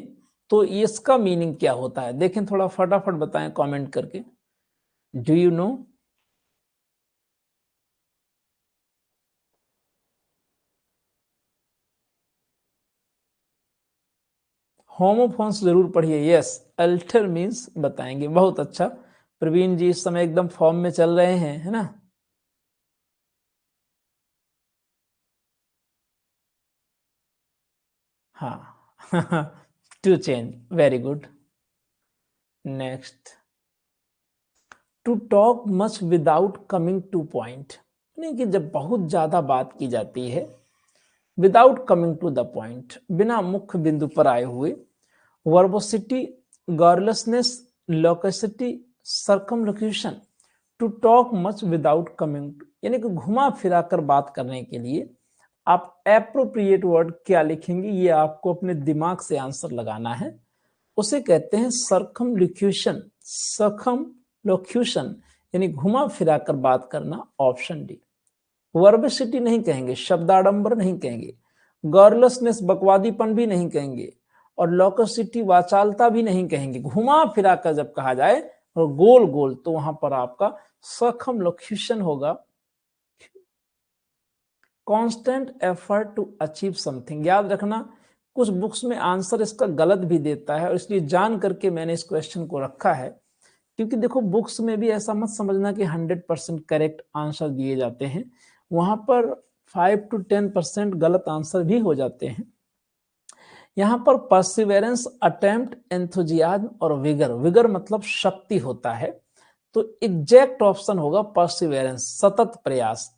A: तो इसका मीनिंग क्या होता है? देखें, थोड़ा फटाफट बताएं कमेंट करके। Do you know? होमोफोन्स जरूर पढ़िए। यस, अल्टर मीन्स बताएंगे। बहुत अच्छा, प्रवीण जी इस समय एकदम फॉर्म में चल रहे हैं, है ना। हाँ to change, very good. Next, to talk much without coming to point, यानी कि जब बहुत ज्यादा बात की जाती है, without coming to the point, बिना मुख्य बिंदु पर आए हुए। Verbosity, garrulousness, loquacity, circumlocution. To talk much without coming, यानी कि घुमा फिरा कर बात करने के लिए आप एप्रोप्रिएट वर्ड क्या लिखेंगे, ये आपको अपने दिमाग से आंसर लगाना है। उसे कहते हैं सर्कमलोक्यूशन। सर्कमलोक्यूशन यानी घुमा फिरा कर बात करना, ऑप्शन डी। वर्बिसिटी नहीं कहेंगे, शब्दाडंबर नहीं कहेंगे, गॉर्लसनेस बकवादीपन भी नहीं कहेंगे, और लॉकोसिटी वाचालता भी नहीं कहेंगे। घुमा फिरा कर जब कहा जाए और गोल गोल, तो वहां पर आपका सर्कमलोक्यूशन होगा। Constant effort to achieve something, याद रखना कुछ बुक्स में आंसर इसका गलत भी देता है, और इसलिए जान करके मैंने इस क्वेश्चन को रखा है। क्योंकि देखो, बुक्स में भी ऐसा मत समझना कि 100% करेक्ट आंसर दिए जाते हैं, वहां पर 5 to 10% गलत आंसर भी हो जाते हैं। यहाँ पर परसिवेरेंस, अटेम्प्ट, एंथुजियाज्म और विगर। विगर मतलब शक्ति होता है, तो एग्जैक्ट ऑप्शन होगा परसिवेरेंस, सतत प्रयास।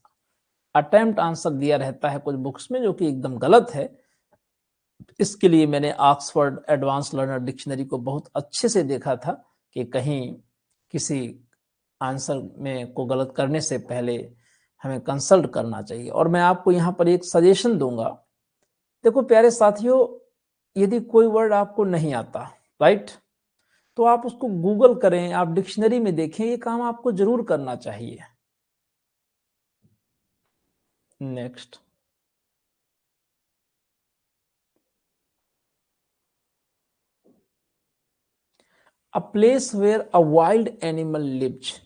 A: अटेम्प्ट आंसर दिया रहता है कुछ बुक्स में, जो कि एकदम गलत है। इसके लिए मैंने ऑक्सफोर्ड एडवांस लर्नर डिक्शनरी को बहुत अच्छे से देखा था कि कहीं किसी आंसर में को गलत करने से पहले हमें कंसल्ट करना चाहिए। और मैं आपको यहाँ पर एक सजेशन दूंगा। देखो प्यारे साथियों, यदि कोई वर्ड आपको नहीं आता, राइट, तो आप उसको गूगल करें, आप डिक्शनरी में देखें, ये काम आपको जरूर करना चाहिए। Next, a place where a wild animal lives,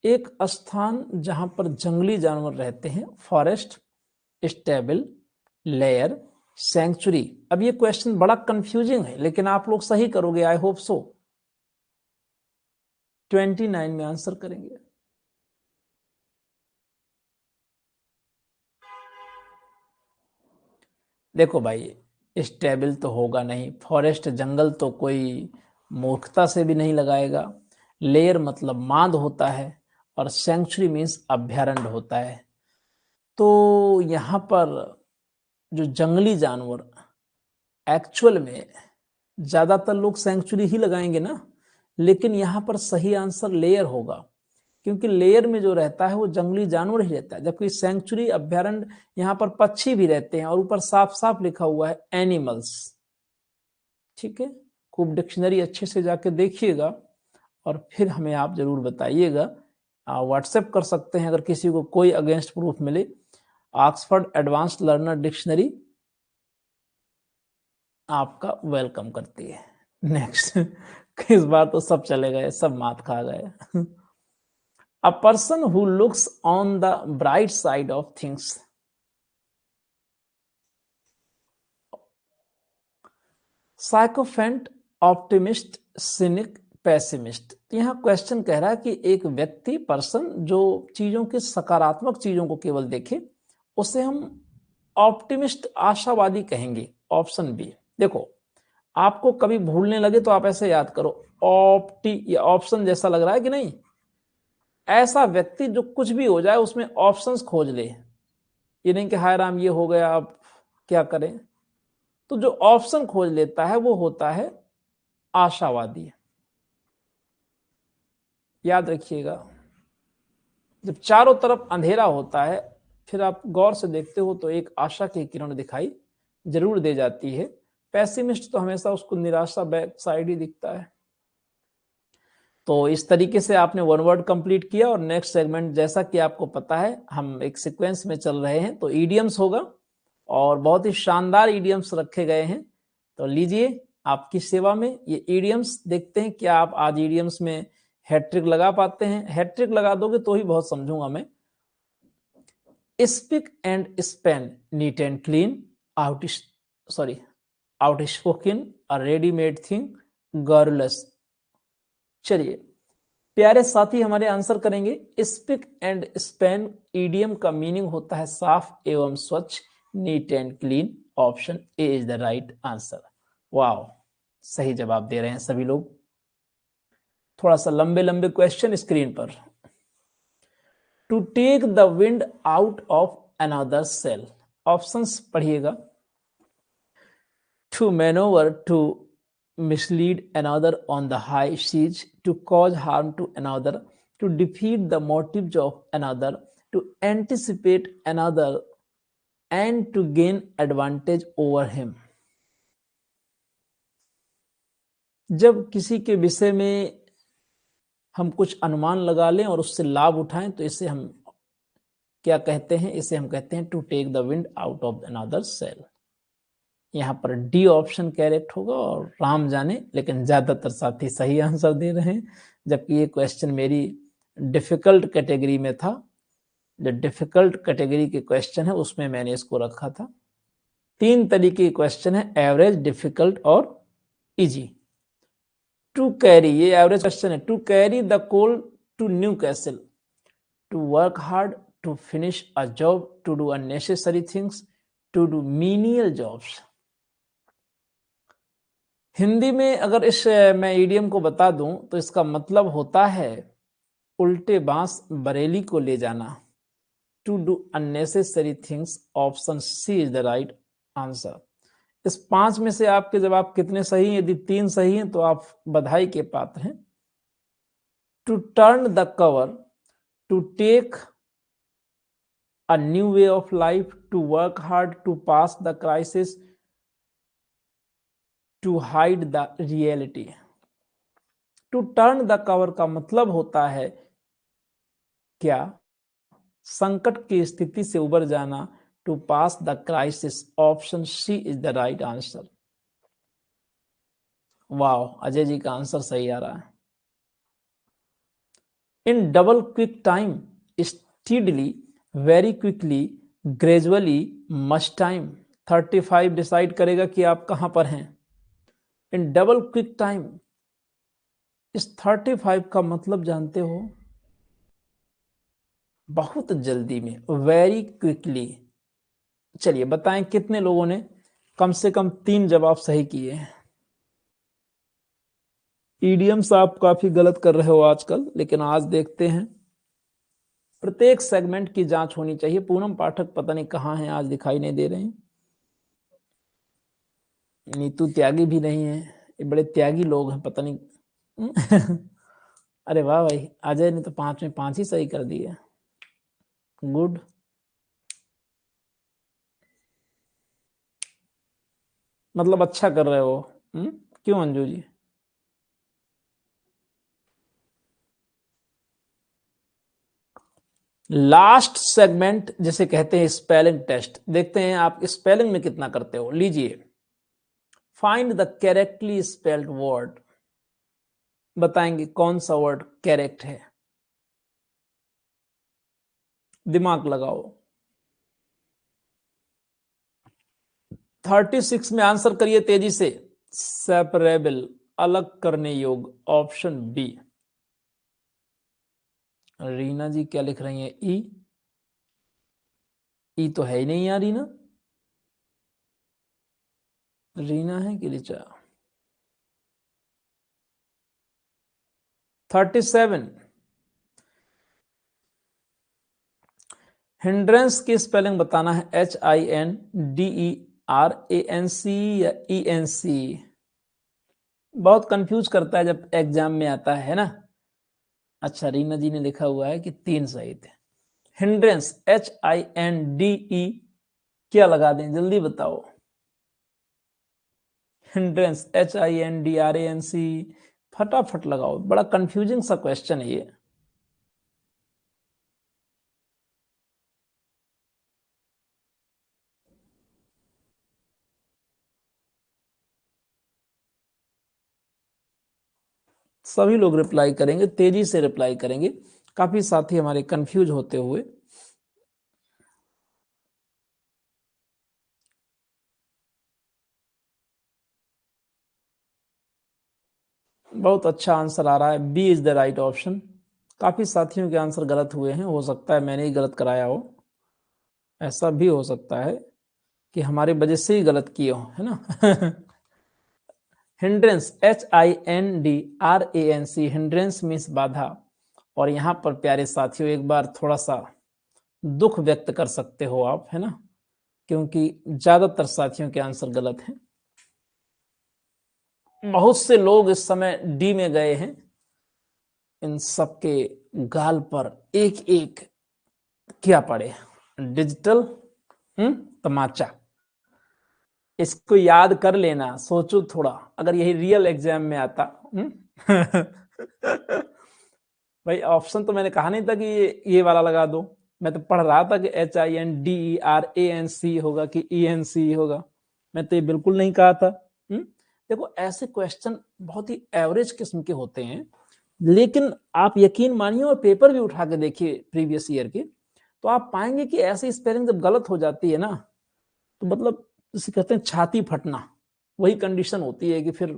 A: एक स्थान जहां पर जंगली जानवर रहते हैं, फॉरेस्ट। Stable, layer, century. अब ये क्वेश्चन बड़ा कंफ्यूजिंग है, लेकिन आप लोग सही करोगे, आई होप सो। 29 में आंसर करेंगे। देखो भाई, स्टेबल तो होगा नहीं, फॉरेस्ट जंगल तो कोई मूर्खता से भी नहीं लगाएगा। लेयर मतलब मांद होता है, और सेंचुरी मीन्स अभ्यारण्य होता है। तो यहाँ पर जो जंगली जानवर, एक्चुअल में ज्यादातर लोग सेंचुरी ही लगाएंगे ना, लेकिन यहाँ पर सही आंसर लेयर होगा, क्योंकि लेयर में जो रहता है वो जंगली जानवर ही रहता है, जबकि सेंचुरी अभ्यारण्य यहाँ पर पक्षी भी रहते हैं, और ऊपर साफ साफ लिखा हुआ है एनिमल्स। ठीक है, खूब डिक्शनरी अच्छे से जाके देखिएगा, और फिर हमें आप जरूर बताइएगा। व्हाट्सएप कर सकते हैं अगर किसी को कोई अगेंस्ट प्रूफ मिले। ऑक्सफोर्ड एडवांस्ड लर्नर डिक्शनरी आपका वेलकम करती है। नेक्स्ट, इस बार तो सब चले गए, सब मात खा गए। A person who looks on the bright side of things. Sycophant, optimist, scenic, pessimist. यहाँ क्वेश्चन कह रहा है कि एक व्यक्ति, पर्सन, जो चीजों के सकारात्मक चीजों को केवल देखे, उसे हम ऑप्टिमिस्ट, आशावादी कहेंगे। Option B. देखो, आपको कभी भूलने लगे तो आप ऐसे याद करो, ये ऑप्शन जैसा लग रहा है कि नहीं। ऐसा व्यक्ति जो कुछ भी हो जाए उसमें ऑप्शंस खोज ले, ये नहीं कि हाय राम ये हो गया अब क्या करें। तो जो ऑप्शन खोज लेता है वो होता है आशावादी। याद रखिएगा, जब चारों तरफ अंधेरा होता है, फिर आप गौर से देखते हो तो एक आशा की किरण दिखाई जरूर दे जाती है। पैसिमिस्ट तो हमेशा उसको निराशा बैक साइड ही दिखता है। तो इस तरीके से आपने वन वर्ड कंप्लीट किया, और नेक्स्ट सेगमेंट, जैसा कि आपको पता है हम एक सीक्वेंस में चल रहे हैं, तो ईडियम्स होगा, और बहुत ही शानदार ईडियम्स रखे गए हैं। तो लीजिए, आपकी सेवा में ये ईडियम्स, देखते हैं क्या आप आज ईडियम्स में हैट्रिक लगा पाते हैं। हैट्रिक लगा दोगे तो ही बहुत समझूंगा मैं। Speak and Spain, neat and clean, outspoken, a readymade thing, girls. चलिए प्यारे साथी, हमारे आंसर करेंगे। स्पिक एंड स्पैन ईडियम का मीनिंग होता है साफ एवं स्वच्छ, neat and clean. Option A is the right answer. Wow, सही जवाब दे रहे हैं सभी लोग। थोड़ा सा लंबे लंबे क्वेश्चन स्क्रीन पर। To take the wind out of another sail. Options पढ़िएगा। To manoeuvre, to mislead another on the high seas, to cause harm to another, to defeat the motives of another, to anticipate another, and to gain advantage over him। जब किसी के विषय में हम कुछ अनुमान लगा लें और उससे लाभ उठाएं, तो इसे हम क्या कहते हैं? इसे हम कहते हैं to take the wind out of another sail. यहाँ पर डी ऑप्शन करेक्ट होगा, और राम जाने, लेकिन ज्यादातर साथी सही आंसर दे रहे हैं, जबकि ये क्वेश्चन मेरी डिफिकल्ट कैटेगरी में था। जो डिफिकल्ट कैटेगरी के क्वेश्चन है उसमें मैंने इसको रखा था। 3 तरीके के क्वेश्चन है, एवरेज, डिफिकल्ट और इजी। टू कैरी, ये एवरेज क्वेश्चन है। To carry the coal to Newcastle, to work hard, to finish a job, to do unnecessary things, to do menial jobs. Hindi में अगर इस मैं ईडियम को बता दूं तो इसका मतलब होता है उल्टे बांस बरेली को ले जाना। To do unnecessary things. Option C is the right answer. इस 5 में से आपके जवाब कितने सही हैं? यदि 3 सही हैं तो आप बधाई के पात्र हैं। To turn the cover, to take a new way of life, to work hard, to pass the crisis, to hide the reality. To turn the cover का मतलब होता है क्या? संकट की स्थिति से उबर जाना। To pass the crisis. Option C is the right answer. वाह, अजय जी का आंसर सही आ रहा है। In double quick time, steadily, very quickly, gradually, much time. 35 decide करेगा कि आप कहां पर हैं। इन डबल क्विक टाइम, इस 35 का मतलब जानते हो? बहुत जल्दी में, वेरी क्विकली। चलिए बताएं कितने लोगों ने कम से कम 3 जवाब सही किए हैं। ईडियम्स आप काफी गलत कर रहे हो आजकल, लेकिन आज देखते हैं। प्रत्येक सेगमेंट की जांच होनी चाहिए। पूनम पाठक पता नहीं कहाँ हैं, आज दिखाई नहीं दे रहे हैं। नीतू त्यागी भी नहीं है, ये बड़े त्यागी लोग हैं, पता नहीं। अरे वाह भाई, अजय ने तो 5 में 5 ही सही कर दिए। गुड। मतलब अच्छा कर रहे हो। क्यों अंजू जी? लास्ट सेगमेंट जिसे कहते हैं स्पेलिंग टेस्ट, देखते हैं आप स्पेलिंग में कितना करते हो। लीजिए, find the correctly spelled word. बताएंगे कौन सा वर्ड करेक्ट है। दिमाग लगाओ। 36 में आंसर करिए तेजी से। सेपरेबल, अलग करने योग्य, ऑप्शन बी। रीना जी क्या लिख रही हैं? ई। ई तो है ही नहीं यार रीना। रीना है कि ऋचा? 37। हिंड्रेंस की स्पेलिंग बताना है। HINDERANC या ENC? बहुत कंफ्यूज करता है जब एग्जाम में आता है ना। अच्छा, रीना जी ने लिखा हुआ है कि 3 सही थे। हिंड्रेंस HINDE क्या लगा दें, जल्दी बताओ। हिंड्रेंस HINDRANC, फटाफट लगाओ। बड़ा कंफ्यूजिंग सा क्वेश्चन है ये। सभी लोग रिप्लाई करेंगे, तेजी से रिप्लाई करेंगे। काफी साथी हमारे कंफ्यूज होते हुए। बहुत अच्छा आंसर आ रहा है। B is the right option. काफी साथियों के आंसर गलत हुए हैं, हो सकता है मैंने ही गलत कराया हो। ऐसा भी हो सकता है कि हमारे वजह से ही गलत किए हो, है ना। हिंड्रेंस HINDRANC, हिंड्रेंस मीन्स बाधा। और यहां पर प्यारे साथियों एक बार थोड़ा सा दुख व्यक्त कर सकते हो आप, है ना, क्योंकि ज्यादातर साथियों के आंसर गलत हैं। बहुत से लोग इस समय डी में गए हैं। इन सबके गाल पर एक एक क्या पड़े? डिजिटल तमाचा। इसको याद कर लेना, सोचो थोड़ा, अगर यही रियल एग्जाम में आता। भाई ऑप्शन तो मैंने कहा नहीं था कि ये वाला लगा दो। मैं तो पढ़ रहा था कि HINDERANC होगा कि ENC होगा। मैं तो ये बिल्कुल नहीं कहा था। देखो ऐसे क्वेश्चन बहुत ही एवरेज किस्म के होते हैं, लेकिन आप यकीन मानिए और पेपर भी उठा के देखिए प्रीवियस ईयर के, तो आप पाएंगे कि ऐसी स्पेलिंग जब गलत हो जाती है ना, तो मतलब जिसे कहते हैं छाती फटना, वही कंडीशन होती है कि फिर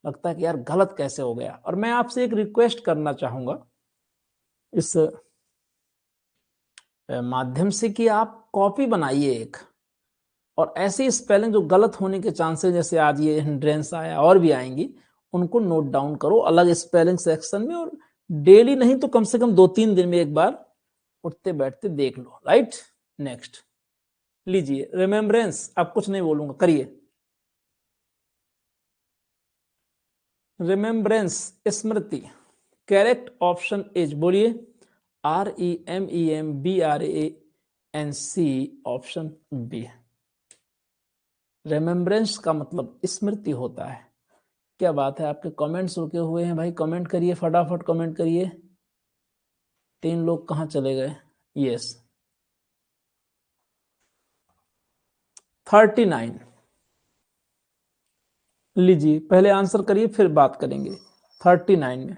A: लगता है कि यार गलत कैसे हो गया। और मैं आपसे एक रिक्वेस्ट करना चाहूंगा इस माध्यम से कि आप कॉपी बनाइए एक, और ऐसी स्पेलिंग जो गलत होने के चांसेस, जैसे आज ये हिंड्रेंस आया और भी आएंगी, उनको नोट डाउन करो अलग स्पेलिंग सेक्शन में। और डेली नहीं तो कम से कम 2-3 दिन में एक बार उठते बैठते देख लो। राइट। नेक्स्ट लीजिए, रिमेम्बरेंस। अब कुछ नहीं बोलूंगा, करिए। रिमेम्बरेंस, स्मृति। करेक्ट ऑप्शन इज, बोलिए। REMEMBRANC, option B. रिमेम्बरेंस का मतलब स्मृति होता है। क्या बात है, आपके कमेंट्स रुके हुए हैं भाई, कमेंट करिए, फटाफट कमेंट करिए। 3 लोग कहाँ चले गए? यस। 39। लीजिए पहले आंसर करिए फिर बात करेंगे। 39 में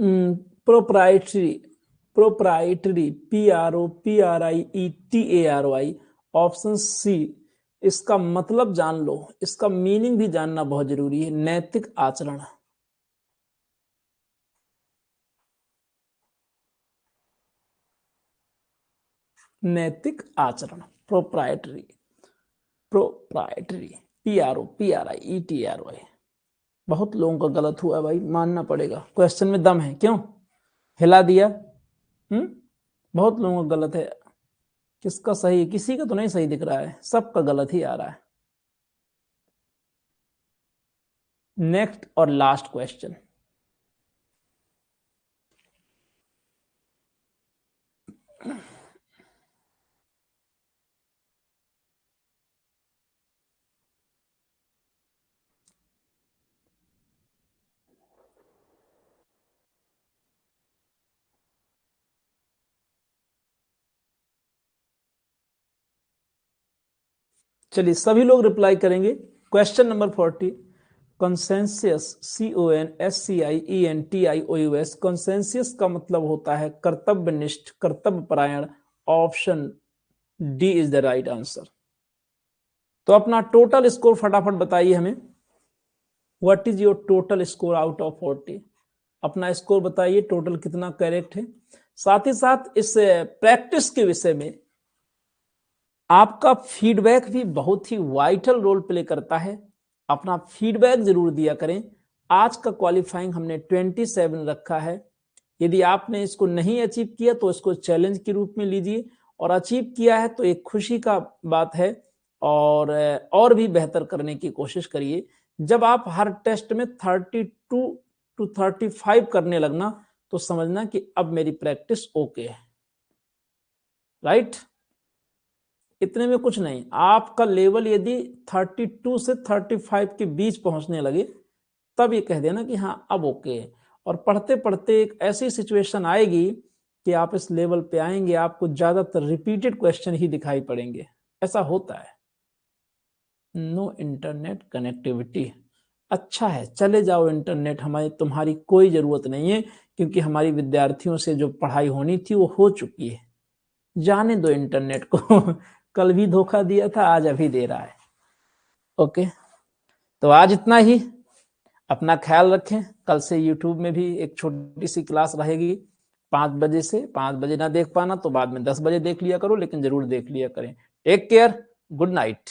A: proprietary, proprietary, PROPRIETARY, option C. इसका मतलब जान लो, इसका मीनिंग भी जानना बहुत जरूरी है। नैतिक आचरण, नैतिक आचरण, प्रोप्राइटरी, प्रोप्राइटरी, PROPRIETARY। बहुत लोगों का गलत हुआ भाई, मानना पड़ेगा। क्वेश्चन में दम है, क्यों हिला दिया? बहुत लोगों का गलत है। किसका सही है? किसी का तो नहीं सही दिख रहा है, सबका गलत ही आ रहा है। नेक्स्ट और लास्ट क्वेश्चन। चलिए सभी लोग रिप्लाई करेंगे। Question number 40, conscientious, CONSCIENTIOUS, conscientious का मतलब होता है कर्तव्यनिष्ठ, कर्तव्यपरायण। Option D is the right answer. तो अपना टोटल स्कोर फटाफट बताइए हमें। What is your total score out of 40? अपना स्कोर बताइए, टोटल कितना करेक्ट है। साथ ही साथ इस प्रैक्टिस के विषय में आपका फीडबैक भी बहुत ही वाइटल रोल प्ले करता है। अपना फीडबैक जरूर दिया करें। आज का क्वालिफाइंग हमने 27 रखा है। यदि आपने इसको नहीं अचीव किया तो इसको चैलेंज के रूप में लीजिए, और अचीव किया है तो एक खुशी का बात है। और भी बेहतर करने की कोशिश करिए। जब आप हर टेस्ट में 32 to 35 करने लगना तो समझना कि अब मेरी प्रैक्टिस ओके है। राइट? इतने में कुछ नहीं, आपका लेवल यदि 32 से 35 के बीच पहुंचने लगे तब ये कह देना कि हाँ अब ओके है। और पढ़ते पढ़ते एक ऐसी सिचुएशन आएगी कि आप इस लेवल पे आएंगे, आपको ज्यादातर रिपीटेड क्वेश्चन ही दिखाई पड़ेंगे। ऐसा होता है। नो इंटरनेट कनेक्टिविटी, अच्छा है, चले जाओ इंटरनेट, हमारी तुम्हारी कोई जरूरत नहीं है, क्योंकि हमारी विद्यार्थियों से जो पढ़ाई होनी थी वो हो चुकी है। जाने दो इंटरनेट को। कल भी धोखा दिया था, आज अभी दे रहा है। ओके, तो आज इतना ही। अपना ख्याल रखें। कल से यूट्यूब में भी एक छोटी सी क्लास रहेगी 5 बजे से। 5 बजे ना देख पाना तो बाद में 10 बजे देख लिया करो, लेकिन जरूर देख लिया करें। Take care, good night.